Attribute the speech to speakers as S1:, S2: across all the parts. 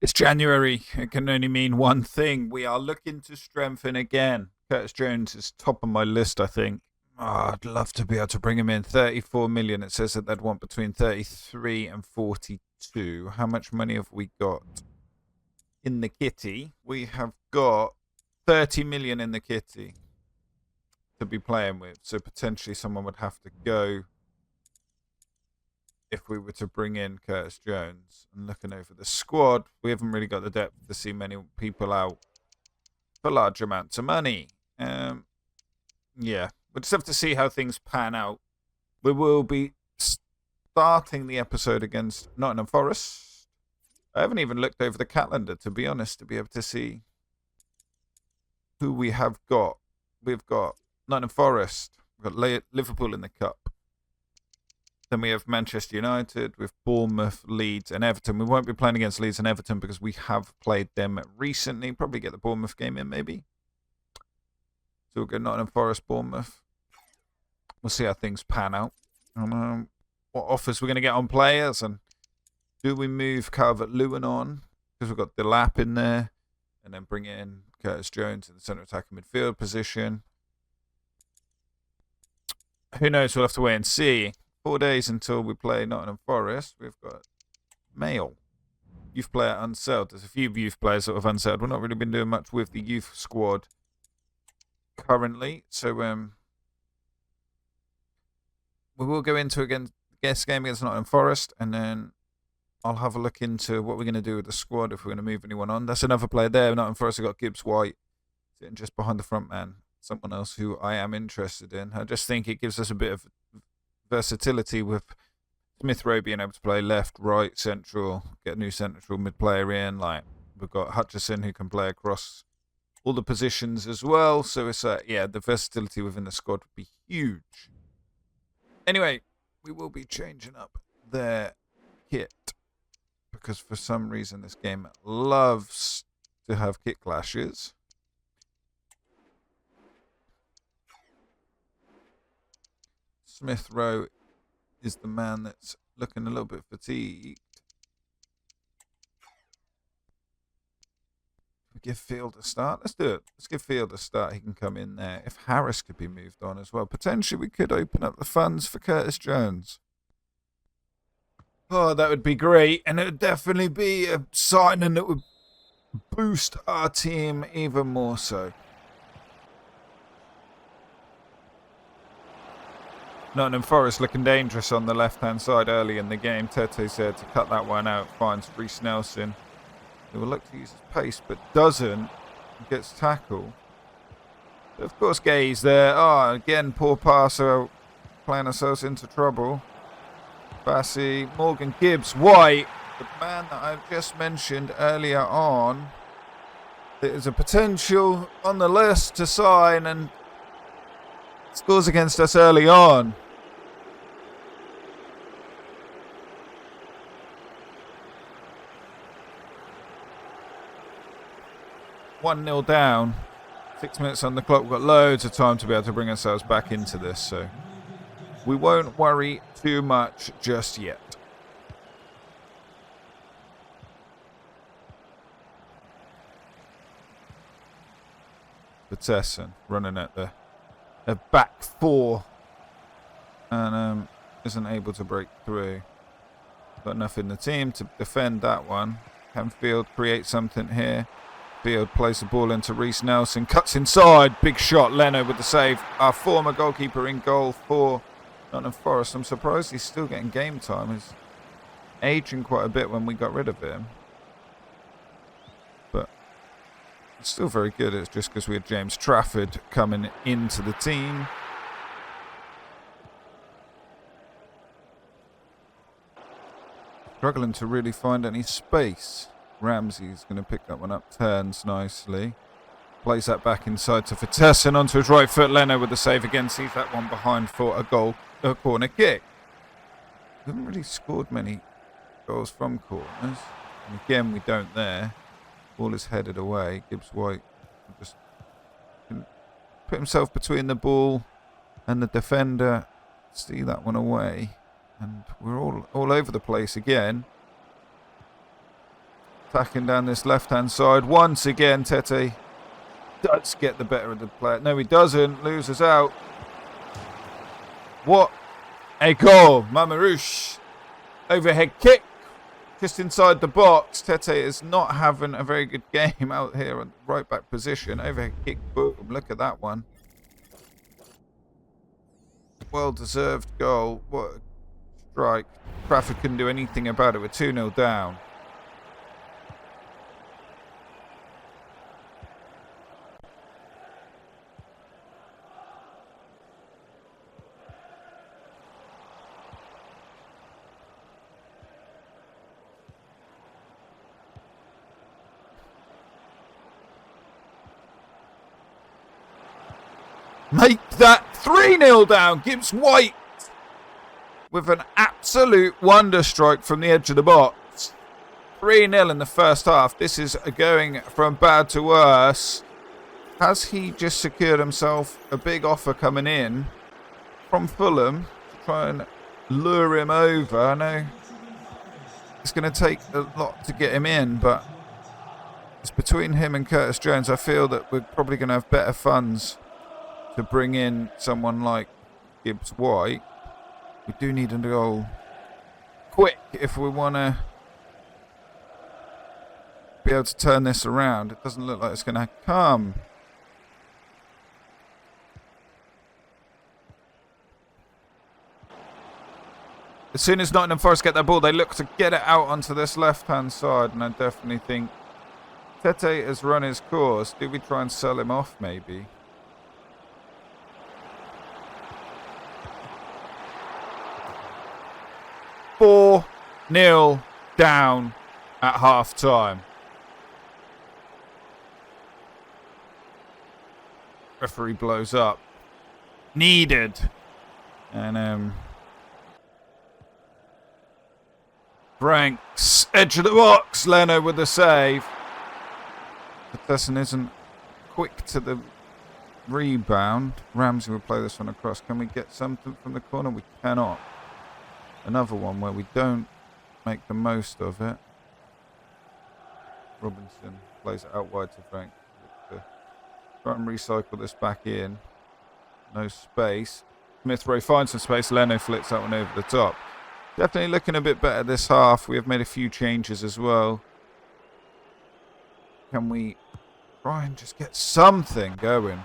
S1: It's January. It can only mean one thing. We are looking to strengthen again. Curtis Jones is top of my list, I think. Oh, I'd love to be able to bring him in. 34 million. It says that they'd want between 33 and 42. How much money have we got in the kitty? We have got 30 million in the kitty to be playing with. So potentially someone would have to go if we were to bring in Curtis Jones. And looking over the squad, we haven't really got the depth to see many people out for large amounts of money. Yeah, we'll just have to see how things pan out. We will be starting the episode against Nottingham Forest. I haven't even looked over the calendar, to be honest, to be able to see who we have got. We've got Nottingham Forest. We've got Liverpool in the Cup. Then we have Manchester United with Bournemouth, Leeds, and Everton. We won't be playing against Leeds and Everton because we have played them recently. Probably get the Bournemouth game in, maybe. So we'll go Nottingham Forest, Bournemouth. We'll see how things pan out. And what offers we're going to get on players. And do we move Calvert-Lewin on? Because we've got Delap in there. And then bring in Curtis Jones in the centre attacking midfield position. Who knows? We'll have to wait and see. 4 days until we play Nottingham Forest. We've got Mail. Youth player unsettled. There's a few youth players that have unsettled. We've not really been doing much with the youth squad currently. So we will go into a guest game against Nottingham Forest, and then I'll have a look into what we're going to do with the squad if we're going to move anyone on. That's another player there. Nottingham Forest have got Gibbs White sitting just behind the front man. Someone else who I am interested in. I just think it gives us a bit of versatility with Smith Rowe being able to play left, right, central, get a new central mid player in. Like we've got Hutchison who can play across all the positions as well. So it's the versatility within the squad would be huge. Anyway, we will be changing up their kit because for some reason this game loves to have kit clashes. Smith Rowe is the man that's looking a little bit fatigued. We give Field a start. Let's do it. Let's give Field a start. He can come in there. If Harris could be moved on as well, potentially we could open up the funds for Curtis Jones. Oh, that would be great. And it would definitely be a signing that would boost our team even more so. Nottingham Forest looking dangerous on the left-hand side early in the game. Tete's there to cut that one out. Finds Reece Nelson. He will look to use his pace, but doesn't. Gets tackled. But of course, Gay's there. Oh, again, poor passer. Playing ourselves into trouble. Bassey, Morgan, Gibbs, White. The man that I've just mentioned earlier on. There's a potential on the list to sign and scores against us early on. One 0 down. 6 minutes on the clock. We've got loads of time to be able to bring ourselves back into this, so we won't worry too much just yet. Vitesse running at the back four and isn't able to break through. Got enough in the team to defend that one. Can Field create something here? Field plays the ball into Reece Nelson, cuts inside, big shot. Leno with the save. Our former goalkeeper in goal for Nottingham Forest. I'm surprised he's still getting game time. He's aging quite a bit when we got rid of him, but it's still very good. It's just because we had James Trafford coming into the team. Struggling to really find any space. Ramsey's going to pick that one up, turns nicely. Plays that back inside to Vitesse and onto his right foot. Leno with the save again, sees that one behind for a corner kick. We haven't really scored many goals from corners. And again, we don't there. Ball is headed away. Gibbs White just put himself between the ball and the defender. See that one away. And we're all over the place again. Attacking down this left-hand side. Once again, Tete does get the better of the player. No, he doesn't. Loses out. What a goal. Mamarouche. Overhead kick. Just inside the box. Tete is not having a very good game out here at the right back position. Overhead kick. Boom. Look at that one. Well-deserved goal. What a strike. Trafford couldn't do anything about it. We're 2-0 down. Make that 3-0 down. Gibbs White with an absolute wonder strike from the edge of the box. 3-0 in the first half. This is going from bad to worse. Has he just secured himself a big offer coming in from Fulham to try and lure him over? I know it's going to take a lot to get him in, but it's between him and Curtis Jones. I feel that we're probably going to have better funds to bring in someone like Gibbs White. We do need a goal quick if we want to be able to turn this around. It doesn't look like it's going to come. As soon as Nottingham Forest get that ball, they look to get it out onto this left-hand side, and I definitely think Tete has run his course. Do we try and sell him off, maybe? Four 0 down at half-time. Referee blows up. Needed. And Franks, edge of the box. Leno with the save. Patterson isn't quick to the rebound. Ramsey will play this one across. Can we get something from the corner? We cannot. Another one where we don't make the most of it. Robinson plays it out wide to Frank. Try and recycle this back in. No space. Smith Rowe finds some space. Leno flips that one over the top. Definitely looking a bit better this half. We have made a few changes as well. Can we try and just get something going?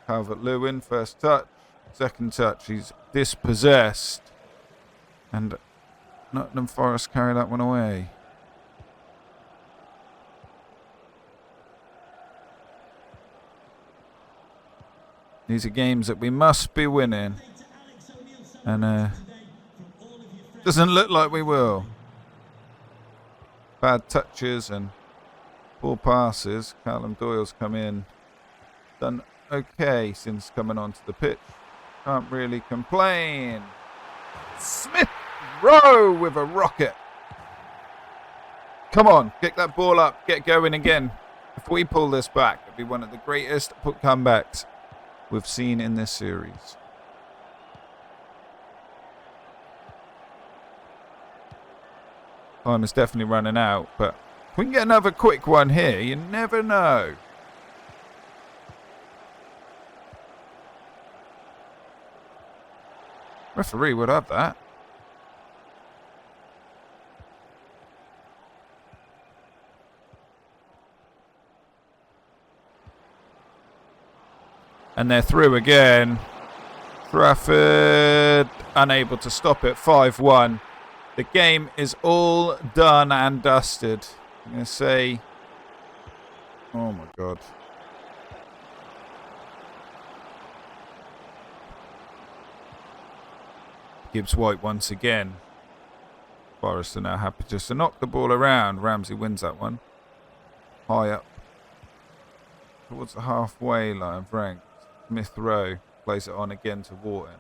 S1: Calvert-Lewin, first touch. Second touch, he's dispossessed. And Nottingham Forest carry that one away. These are games that we must be winning. And doesn't look like we will. Bad touches and poor passes. Callum Doyle's come in. Done okay since coming onto the pitch. Can't really complain. Smith Rowe with a rocket. Come on, get that ball up, get going again. If we pull this back, it'll be one of the greatest comebacks we've seen in this series. Time is definitely running out, but if we can get another quick one here, you never know. Referee would have that. And they're through again. Trafford unable to stop it. 5-1. The game is all done and dusted. I'm going to say... Oh my God. Gibbs White once again. Forest are now happy just to knock the ball around. Ramsey wins that one. High up. Towards the halfway line. Frank. Smith Rowe plays it on again to Wharton.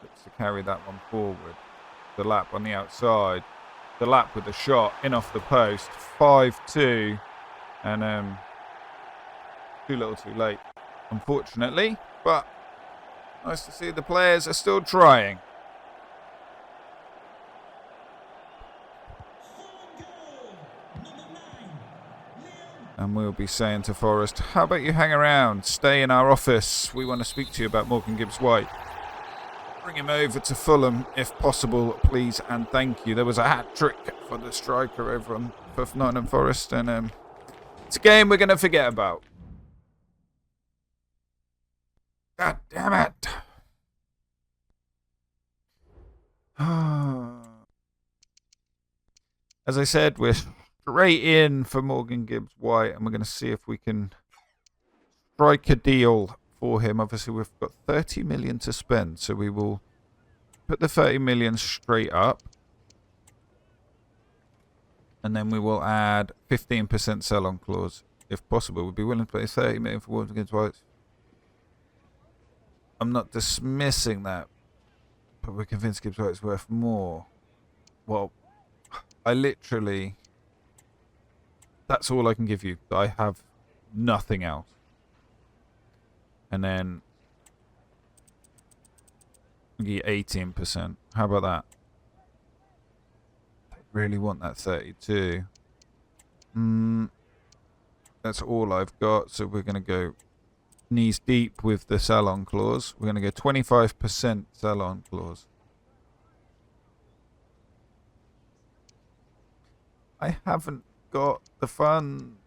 S1: Looks to carry that one forward. The lap on the outside. The lap with the shot in off the post. 5-2. And too little too late, unfortunately. But nice to see the players are still trying. And we'll be saying to Forrest, how about you hang around, stay in our office. We want to speak to you about Morgan Gibbs-White. Bring him over to Fulham, if possible, please, and thank you. There was a hat-trick for the striker over on Nottingham Forest, and it's a game we're going to forget about. God damn it. As I said, we're straight in for Morgan Gibbs-White, and we're going to see if we can strike a deal for him. Obviously, we've got 30 million to spend, so we will put the 30 million straight up, and then we will add 15% sell-on clause, if possible. We'd be willing to pay 30 million for Morgan Gibbs-White. I'm not dismissing that, but we're convinced Gibbs-White's worth more. Well, I literally... That's all I can give you. I have nothing else. And then... Get 18%. How about that? I really want that 32. That's all I've got. So we're going to go knees deep with the sell-on clause. We're going to go 25% sell-on clause. I haven't got the funds.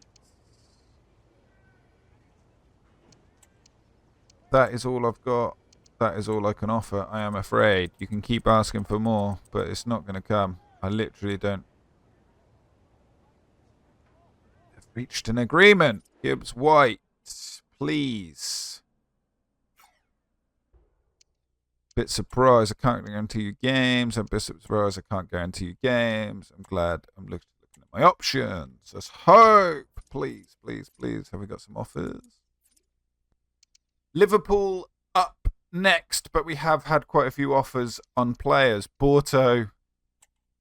S1: That is all I've got. That is all I can offer. I am afraid. You can keep asking for more, but it's not going to come. I literally don't. I've reached an agreement. Gibbs-White, please. Bit surprised I can't guarantee you games. I'm a bit surprised I can't guarantee you games. I'm glad I'm looking at my options. Let's hope. Please, please, please. Have we got some offers? Liverpool up next, but we have had quite a few offers on players. Porto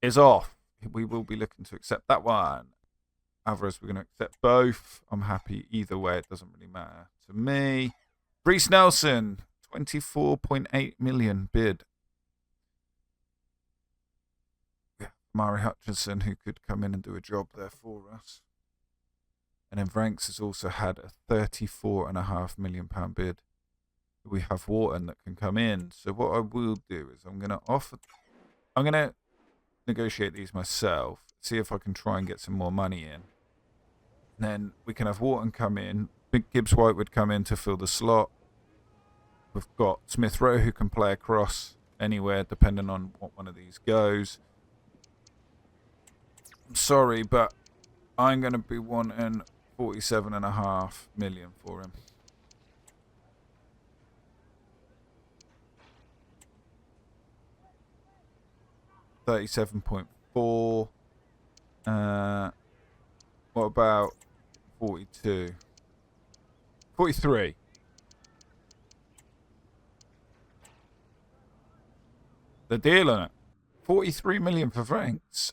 S1: is off. We will be looking to accept that one. Alvarez, we're going to accept both. I'm happy either way. It doesn't really matter to me. Reece Nelson, 24.8 million bid. Yeah, Mari Hutchinson, who could come in and do a job there for us. And then Franks has also had a £34.5 million bid. We have Wharton that can come in. So what I will do is I'm going to negotiate these myself, see if I can try and get some more money in. And then we can have Wharton come in. Gibbs-White would come in to fill the slot. We've got Smith Rowe who can play across anywhere depending on what one of these goes. I'm sorry, but I'm going to be wanting 47.5 million for him. $37.4. What about 42? 43. The deal on it. 43 million for Franks.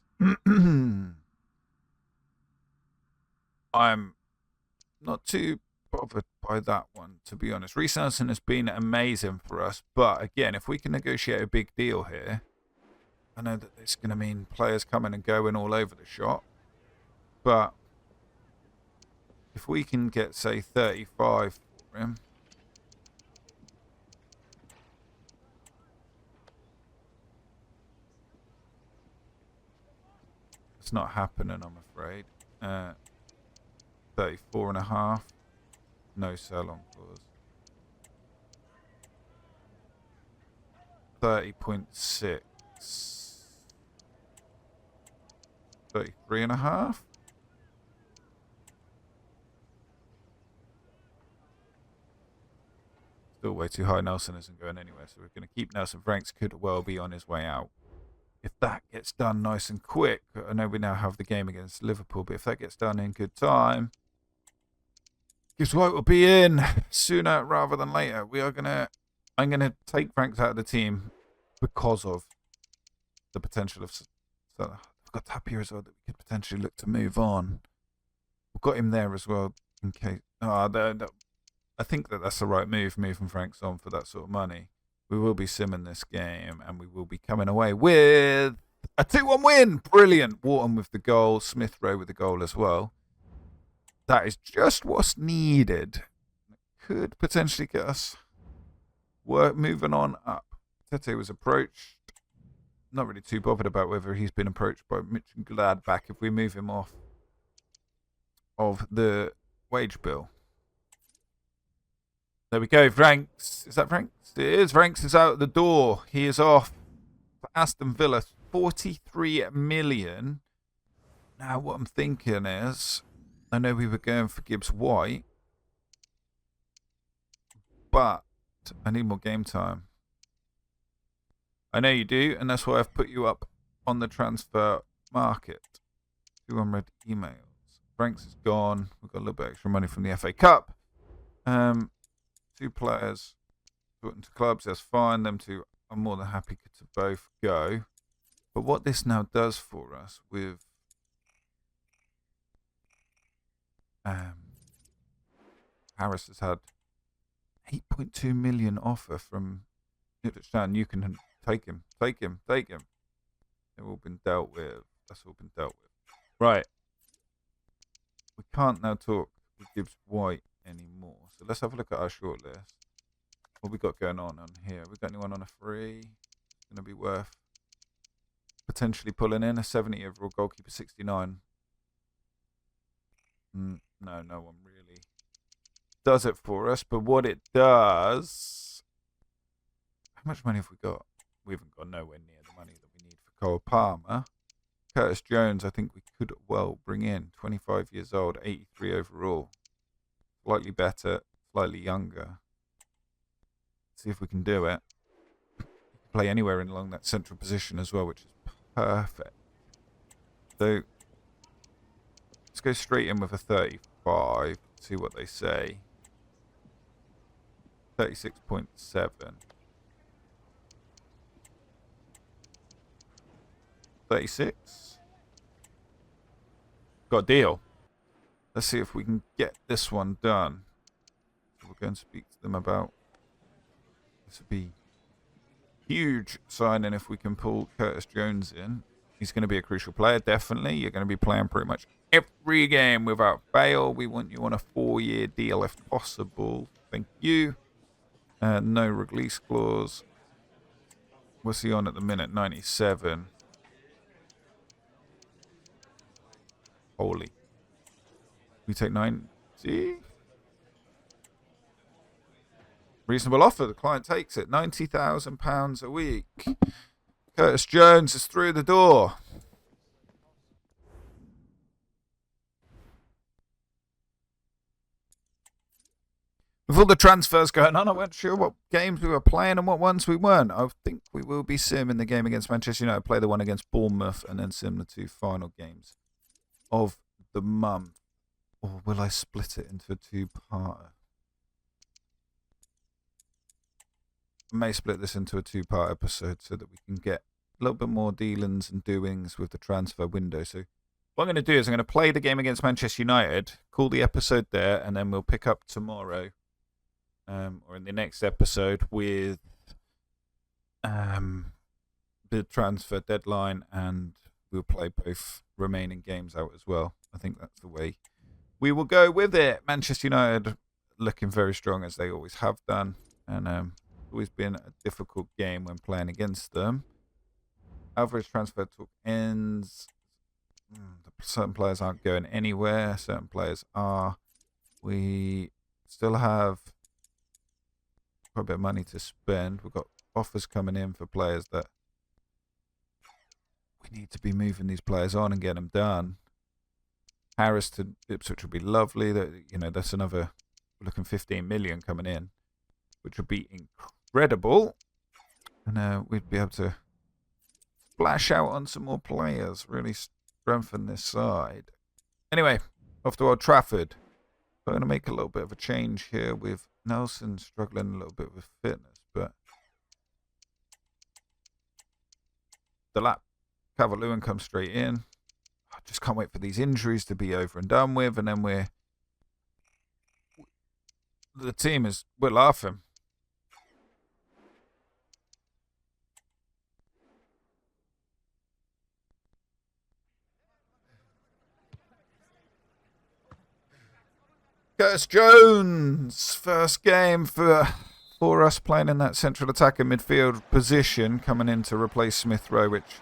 S1: I'm not too bothered by that one, to be honest. Reece Nelson has been amazing for us, but again, if we can negotiate a big deal here, I know that it's going to mean players coming and going all over the shop, but if we can get, say, 35 for him, it's not happening, I'm afraid. 34.5, no sell-on clause. 30.6. 33.5. Still way too high. Nelson isn't going anywhere, so we're going to keep Nelson. Franks could well be on his way out. If that gets done nice and quick, I know we now have the game against Liverpool, but if that gets done in good time, Gibbs-White will be in sooner rather than later. I'm gonna take Franks out of the team because of the potential of. So I've got Tapia as well that we could potentially look to move on. We've got him there as well in case. I think that's the right move, moving Franks on for that sort of money. We will be simming this game, and we will be coming away with a 2-1 win. Brilliant. Wharton with the goal. Smith Rowe with the goal as well. That is just what's needed. Could potentially get us moving on up. Tete was approached. Not really too bothered about whether he's been approached by Mitch and Gladbach if we move him off of the wage bill. There we go. Franks. Is that Franks? It is. Franks is out the door. He is off for Aston Villa. 43 million. Now, what I'm thinking is, I know we were going for Gibbs White, but I need more game time. I know you do, and that's why I've put you up on the transfer market. 2 unread emails. Franks is gone. We've got a little bit extra money from the FA Cup. 2 players put into clubs, that's fine. Them 2, I'm more than happy to both go. But what this now does for us with Harris has had 8.2 million offer from Ipswich Town. You can take him. They've all been dealt with. That's all been dealt with. Right. We can't now talk with Gibbs White anymore. So let's have a look at our shortlist. What we got going on here? We got anyone on a free? It's going to be worth potentially pulling in a 70 overall goalkeeper, 69. No one really does it for us. But what it does, how much money have we got? We haven't got nowhere near the money that we need for Cole Palmer. Curtis Jones, I think we could well bring in. 25 years old, 83 overall. Slightly better, slightly younger. See if we can do it. Play anywhere in along that central position as well, which is perfect. So let's go straight in with a 35. See what they say. 36.7. 36. Got a deal. Let's see if we can get this one done. So we'll go and speak to them about. This would be huge signing if we can pull Curtis Jones in. He's going to be a crucial player, definitely. You're going to be playing pretty much every game without fail. We want you on a 4-year deal if possible. Thank you. No release clause. What's he on at the minute? 97. Holy. We take 90. Reasonable offer. The client takes it. £90,000 a week. Curtis Jones is through the door. With all the transfers going on, I wasn't sure what games we were playing and what ones we weren't. I think we will be simming the game against Manchester United, play the one against Bournemouth, and then sim the 2 final games of the month. Or will I split it into a 2-parter? I may split this into a 2-part episode so that we can get a little bit more dealings and doings with the transfer window. So what I'm going to do is I'm going to play the game against Manchester United, call the episode there, and then we'll pick up tomorrow or in the next episode with the transfer deadline, and we'll play both remaining games out as well. I think that's the way we will go with it. Manchester United looking very strong as they always have done, and always been a difficult game when playing against them. Average transfer talk ends. Certain players aren't going anywhere. Certain players are. We still have quite a bit of money to spend. We've got offers coming in for players that we need to be moving these players on and get them done. Harris to Ipswich would be lovely. That's another looking 15 million coming in, which would be incredible. And we'd be able to splash out on some more players, really strengthen this side. Anyway, off to Old Trafford. I'm going to make a little bit of a change here with Nelson struggling a little bit with fitness, but the lap Calvert-Lewin comes straight in. I just can't wait for these injuries to be over and done with, and then we're laughing. Curtis Jones, first game for us playing in that central attacking midfield position, coming in to replace Smith Rowe, which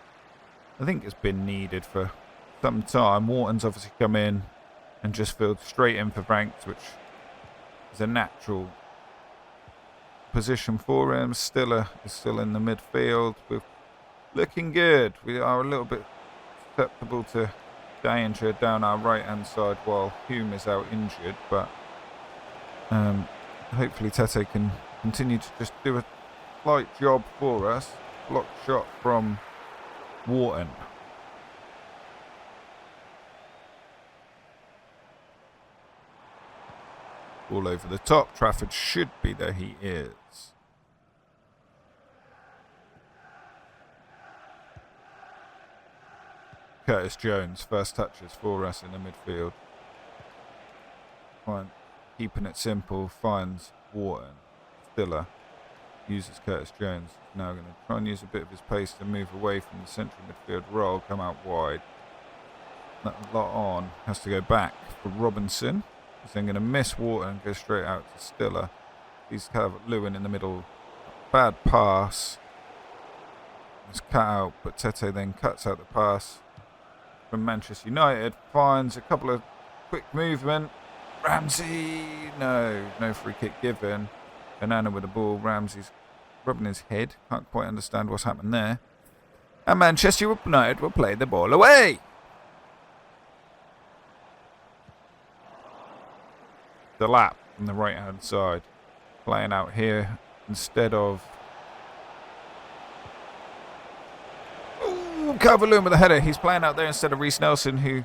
S1: I think has been needed for some time. Wharton's obviously come in and just filled straight in for Franks, which is a natural position for him. Stiller is still in the midfield. We're looking good. We are a little bit susceptible to danger down our right hand side while Hume is out injured, but hopefully Tete can continue to just do a slight job for us. Block shot from Wharton. All over the top. Trafford should be there. He is. Curtis Jones, first touches for us in the midfield. Fine. Keeping it simple, finds Wharton. Stiller uses Curtis Jones. Now going to try and use a bit of his pace to move away from the central midfield role, come out wide. That lot on, has to go back for Robinson. He's then going to miss Wharton, go straight out to Stiller. He's Calvert-Lewin in the middle. Bad pass. It's cut out, but Tete then cuts out the pass from Manchester United. Finds a couple of quick movement. Ramsey, no free kick given. Banana with the ball. Ramsey's rubbing his head. Can't quite understand what's happened there. And Manchester United will play the ball away. The lap on the right hand side. Playing out here instead of Calvert-Lewin with a header. He's playing out there instead of Reece Nelson, who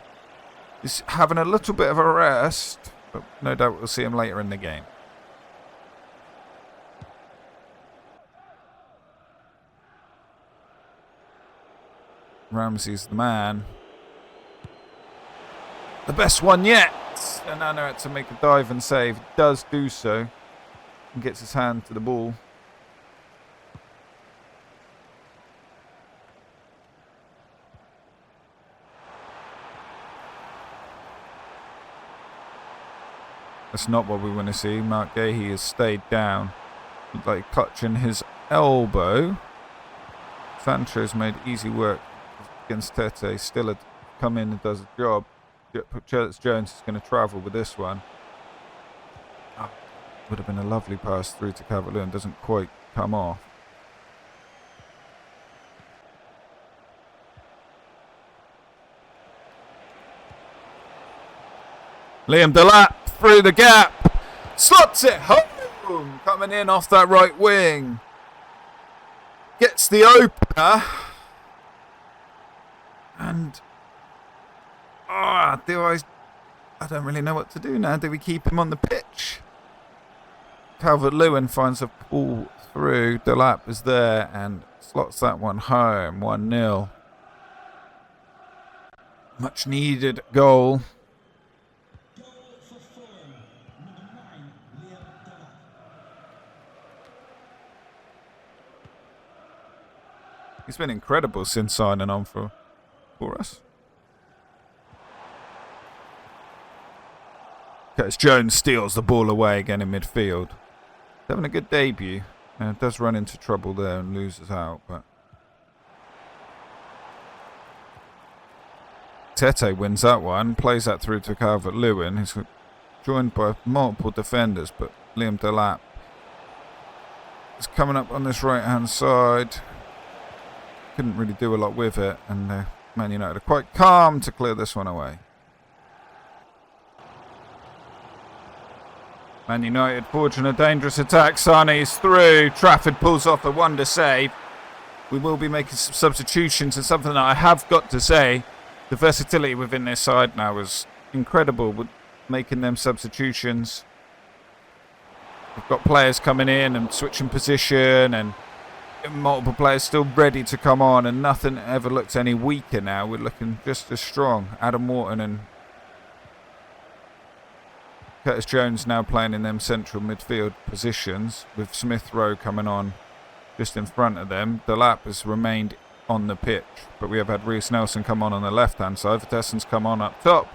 S1: is having a little bit of a rest, but no doubt we'll see him later in the game. Ramsey's the man. The best one yet. And Nana had to make a dive and save. Does do so. And gets his hand to the ball. That's not what we want to see. Mark Gahey has stayed down. Looked like clutching his elbow. Sancho's made easy work against Tete. Still had come in and does a job. Curtis Jones is going to travel with this one. Oh, would have been a lovely pass through to Calvert-Lewin. Doesn't quite come off. Liam Delap through the gap. Slots it home. Coming in off that right wing. Gets the opener. And I don't really know what to do now. Do we keep him on the pitch? Calvert-Lewin finds a pull through. Delap is there and slots that one home. 1-0. Much needed goal. He's been incredible since signing on for us. Curtis Jones steals the ball away again in midfield. He's having a good debut. Does run into trouble there and loses out, but Tete wins that one, plays that through to Calvert-Lewin. He's joined by multiple defenders, but Liam Delap is coming up on this right hand side. Couldn't really do a lot with it, and Man United are quite calm to clear this one away. Man United forging a dangerous attack. Sane's through. Trafford pulls off a wonder save. We will be making some substitutions, and something that I have got to say, the versatility within this side now is incredible with making them substitutions. We've got players coming in and switching position, and multiple players still ready to come on, and nothing ever looks any weaker now. We're looking just as strong. Adam Wharton and Curtis Jones now playing in them central midfield positions, with Smith Rowe coming on just in front of them. Delap has remained on the pitch, but we have had Reece Nelson come on the left hand side. Vitessen's come on up top.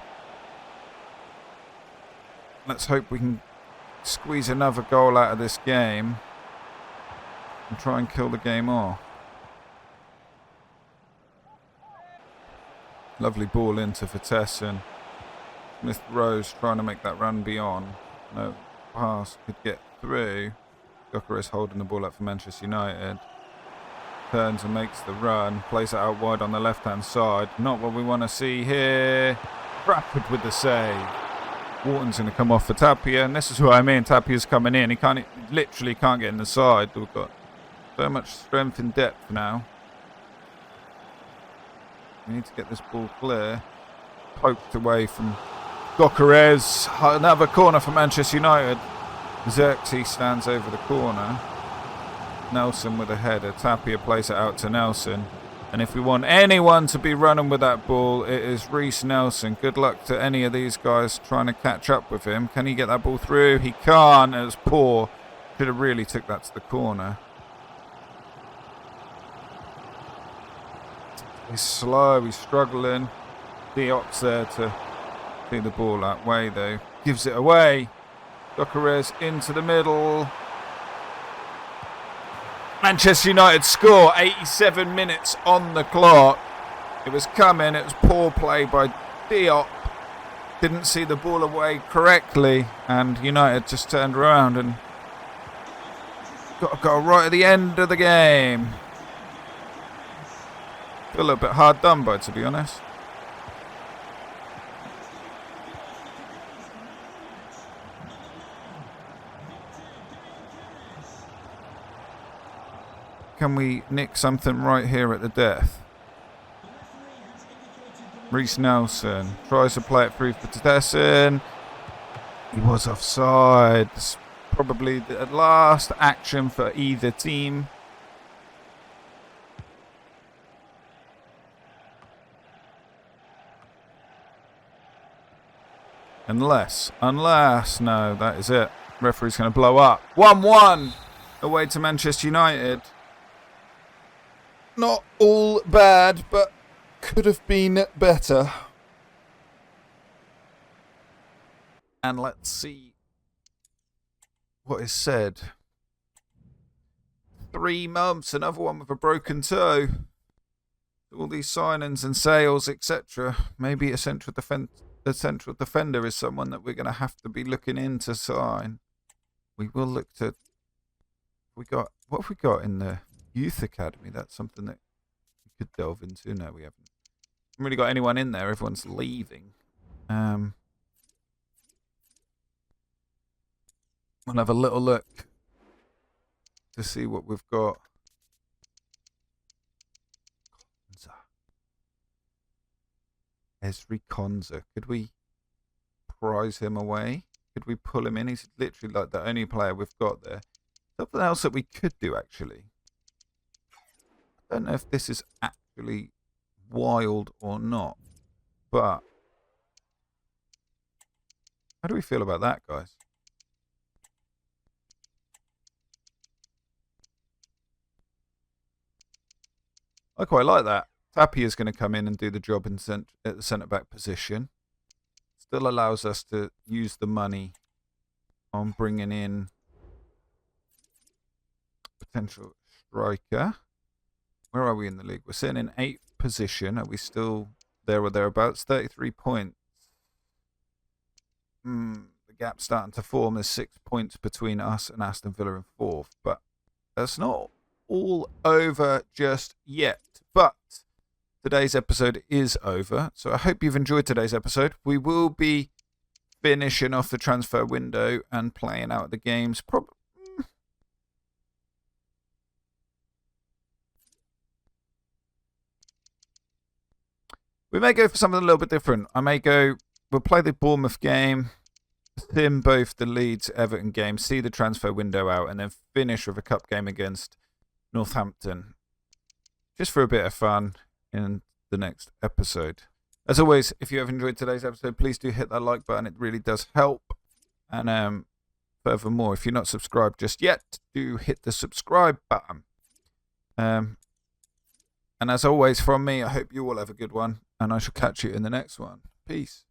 S1: let's hope we can squeeze another goal out of this game and try and kill the game off. Lovely ball into Vitesse. Smith Rose trying to make that run beyond. No pass could get through. Gyökeres holding the ball up for Manchester United. Turns and makes the run. Plays it out wide on the left-hand side. Not what we want to see here. Bradford with the save. Wharton's going to come off for Tapia, and this is what I mean. Tapia's coming in. He literally can't get in the side. We've got so much strength and depth now. We need to get this ball clear. Poked away from Gyökeres. Another corner for Manchester United. Xerxes stands over the corner. Nelson with a header. Tapia plays it out to Nelson. And if we want anyone to be running with that ball, it is Reece Nelson. Good luck to any of these guys trying to catch up with him. Can he get that ball through? He can't. It was poor. Should have really took that to the corner. He's slow. He's struggling. Diop's there to see the ball that way, though. Gives it away. Gyökeres into the middle. Manchester United score. 87 minutes on the clock. It was coming. It was poor play by Diop. Didn't see the ball away correctly. And United just turned around and got a goal right at the end of the game. Feel a little bit hard done by, to be honest. Can we nick something right here at the death? Reece Nelson tries to play it through for Tedesco. He was offside. It's probably the last action for either team. Unless, no, that is it. Referee's going to blow up. 1-1 away to Manchester United. Not all bad, but could have been better. And let's see what is said. 3 months, another one with a broken toe. All these signings and sales, etc. Maybe a central defender is someone that we're going to have to be looking in to sign. We will look to... what have we got in the Youth Academy? That's something that we could delve into. No, we haven't really got anyone in there. Everyone's leaving. We'll have a little look to see what we've got. Esri Konza. Could we prize him away? Could we pull him in? He's literally like the only player we've got there. Something else that we could do, actually. I don't know if this is actually wild or not, but how do we feel about that, guys? I quite like that. Tapia is going to come in and do the job at the centre-back position. Still allows us to use the money on bringing in potential striker. Where are we in the league? We're sitting in 8th position. Are we still there or thereabouts? 33 points. The gap's starting to form. There's 6 points between us and Aston Villa in 4th. But that's not all over just yet. But today's episode is over. So I hope you've enjoyed today's episode. We will be finishing off the transfer window and playing out the games. Probably. We may go for something a little bit different. We'll play the Bournemouth game, sim both the Leeds Everton game, see the transfer window out, and then finish with a cup game against Northampton. Just for a bit of fun in the next episode. As always, if you have enjoyed today's episode, please do hit that like button. It really does help. And furthermore, if you're not subscribed just yet, do hit the subscribe button. And as always, from me, I hope you all have a good one, and I shall catch you in the next one. Peace.